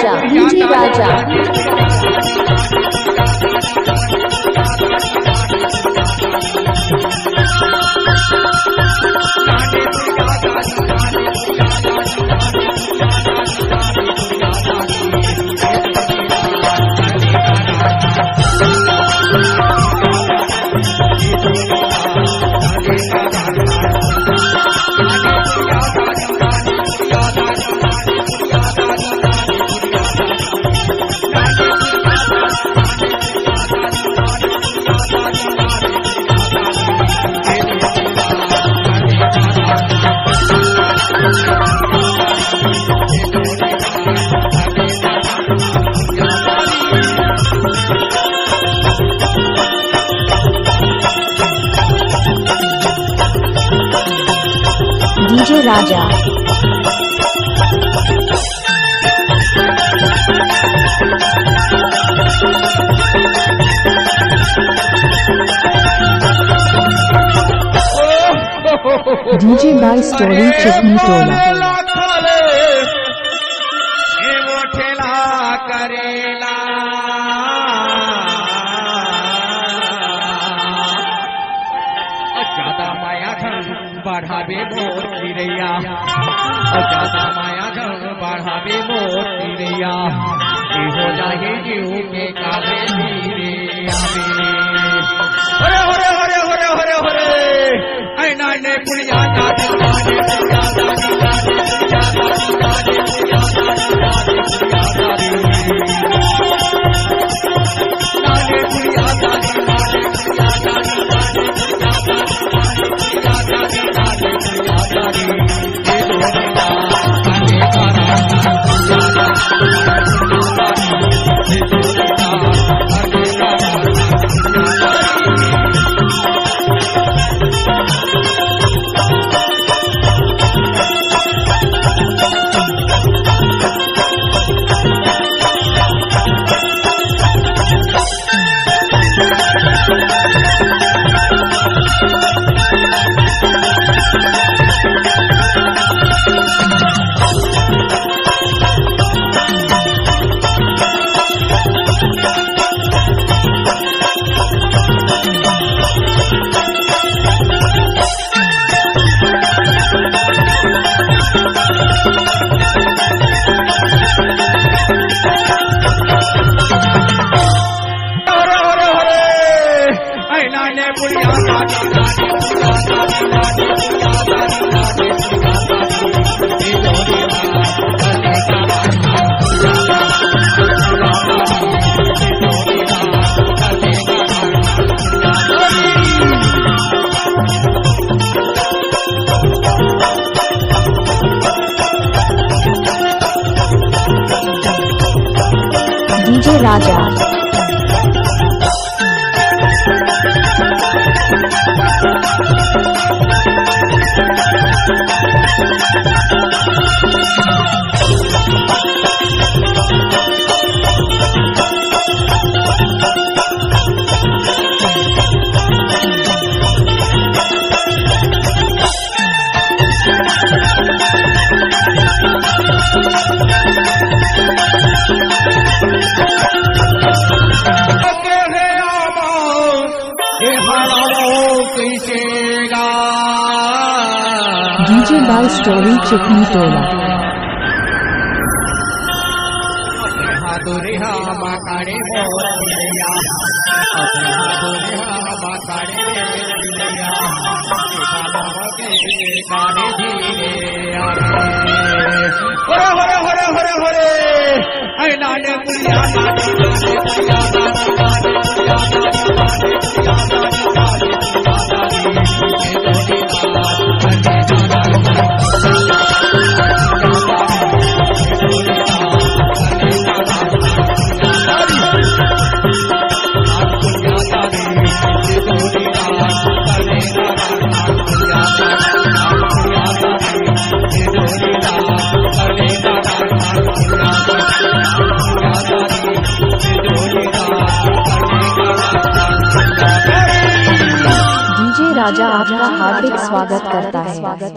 Raja, DJ Raja. DJ Raja. DJ by story Chikni Tola. करेला ज्यादा माया बढ़ावे मोर चिड़ैया, ज्यादा माया बढ़ावे मोर चिड़ैया, हो जाए जीव के काले धीरे आवे। हरे हरे हरे हरे हरे हरे ऐना ने पुलिया DJ Raja. DJ by story Chikni Tola. राजा आपका हार्दिक स्वागत करता है।